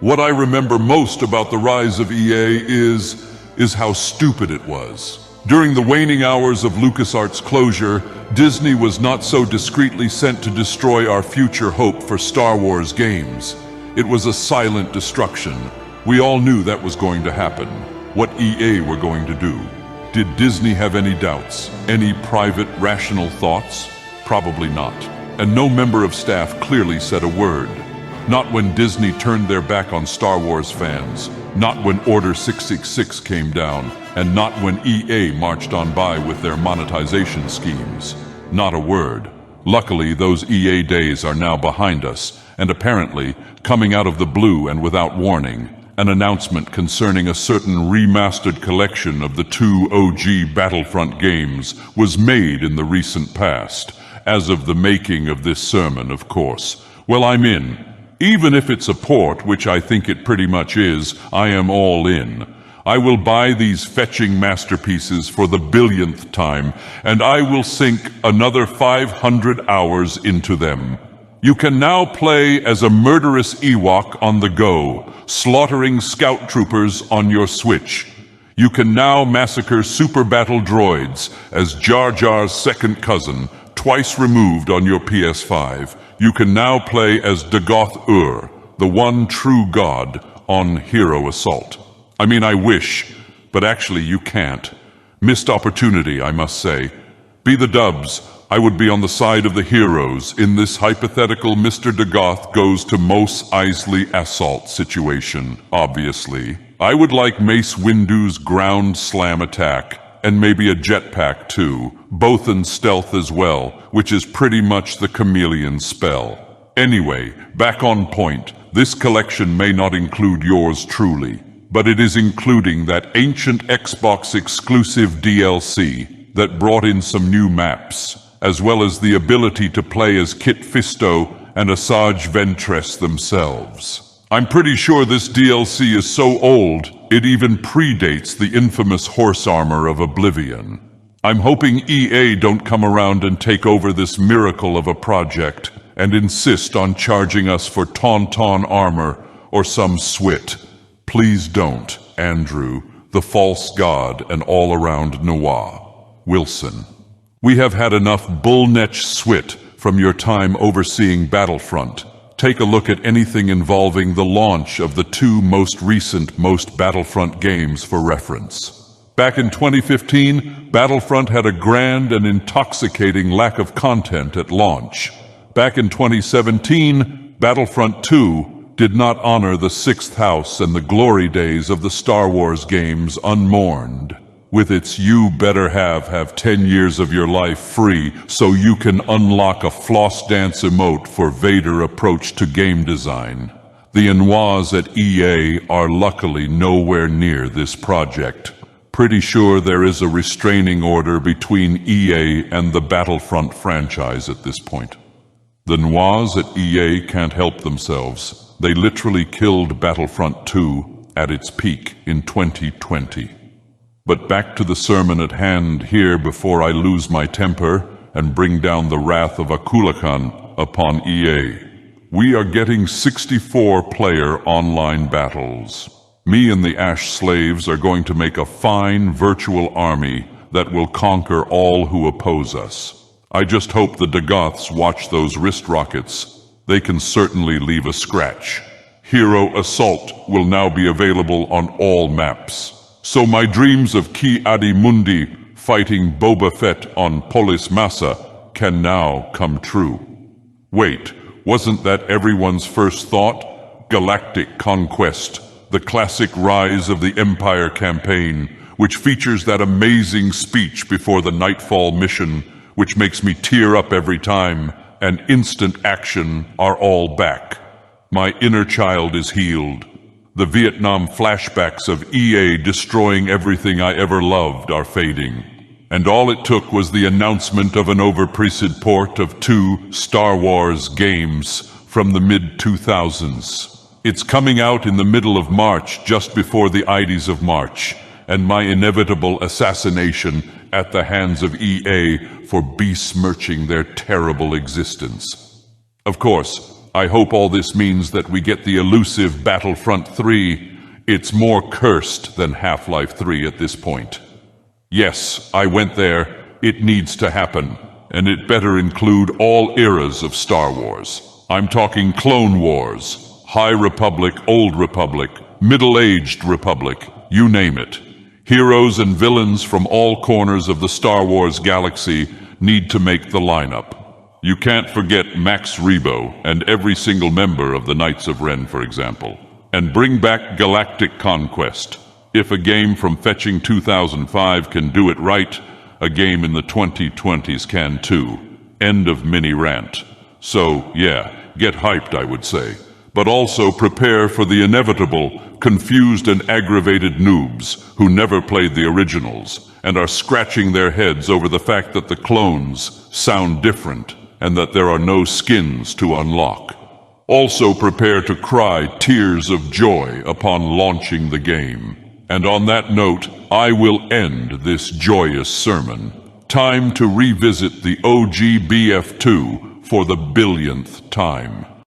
What I remember most about the rise of EA is how stupid it was. During the waning hours of LucasArts' closure, Disney was not so discreetly sent to destroy our future hope for Star Wars games. It was a silent destruction. We all knew that was going to happen. What EA were going to do. Did Disney have any doubts? Any private, rational thoughts? Probably not. And no member of staff clearly said a word. Not when Disney turned their back on Star Wars fans, not when Order 666 came down, and not when EA marched on by with their monetization schemes. Not a word. Luckily, those EA days are now behind us, and apparently, coming out of the blue and without warning, an announcement concerning a certain remastered collection of the 2 OG Battlefront games was made in the recent past, as of the making of this sermon, of course. Well, I'm in. Even if it's a port, which I think it pretty much is, I am all in. I will buy these fetching masterpieces for the billionth time, and I will sink another 500 hours into them. You can now play as a murderous Ewok on the go, slaughtering scout troopers on your Switch. You can now massacre super battle droids as Jar Jar's second cousin, twice removed on your PS5. You can now play as Dagoth Ur, the one true god, on Hero Assault. I mean, I wish, but actually you can't. Missed opportunity, I must say. Be the dubs, I would be on the side of the heroes in this hypothetical Mr. Dagoth goes to Mos Eisley assault situation, obviously. I would like Mace Windu's ground slam attack, and maybe a jetpack too, both in stealth as well, which is pretty much the chameleon spell. Anyway, back on point, this collection may not include yours truly, but it is including that ancient Xbox exclusive DLC that brought in some new maps, as well as the ability to play as Kit Fisto and Asajj Ventress themselves. I'm pretty sure this DLC is so old, it even predates the infamous horse armor of Oblivion. I'm hoping EA don't come around and take over this miracle of a project and insist on charging us for Tauntaun armor or some swit. Please don't, Andrew, the false god and all-around Noir. Wilson. We have had enough bullnetch swit from your time overseeing Battlefront. Take a look at anything involving the launch of the 2 most recent Battlefront games for reference. Back in 2015, Battlefront had a grand and intoxicating lack of content at launch. Back in 2017, Battlefront 2 did not honor the 6th House and the glory days of the Star Wars games unmourned. With its "you better have 10 years of your life free so you can unlock a floss dance emote for Vader approach to game design. The Noirs at EA are luckily nowhere near this project. Pretty sure there is a restraining order between EA and the Battlefront franchise at this point. The Noirs at EA can't help themselves. They literally killed Battlefront 2 at its peak in 2020. But back to the sermon at hand here before I lose my temper and bring down the wrath of Akulakan upon EA. We are getting 64-player online battles. Me and the Ash Slaves are going to make a fine virtual army that will conquer all who oppose us. I just hope the Dagoths watch those wrist rockets. They can certainly leave a scratch. Hero Assault will now be available on all maps. So my dreams of Ki Adi Mundi fighting Boba Fett on Polis Massa can now come true. Wait, wasn't that everyone's first thought? Galactic Conquest, the classic rise of the Empire campaign, which features that amazing speech before the Nightfall mission, which makes me tear up every time, and instant action are all back. My inner child is healed. The Vietnam flashbacks of EA destroying everything I ever loved are fading. And all it took was the announcement of an overpriced port of 2 Star Wars games from the mid-2000s. It's coming out in the middle of March, just before the Ides of March, and my inevitable assassination at the hands of EA for besmirching their terrible existence. Of course, I hope all this means that we get the elusive Battlefront 3. It's more cursed than Half-Life 3 at this point. Yes, I went there. It needs to happen. And it better include all eras of Star Wars. I'm talking Clone Wars, High Republic, Old Republic, Middle-Aged Republic, you name it. Heroes and villains from all corners of the Star Wars galaxy need to make the lineup. You can't forget Max Rebo and every single member of the Knights of Ren, for example. And bring back Galactic Conquest. If a game from fetching 2005 can do it right, a game in the 2020s can too. End of mini rant. So, yeah, get hyped, I would say. But also prepare for the inevitable, confused and aggravated noobs who never played the originals and are scratching their heads over the fact that the clones sound different and that there are no skins to unlock. Also prepare to cry tears of joy upon launching the game. And on that note, I will end this joyous sermon. Time to revisit the OG BF2 for the billionth time.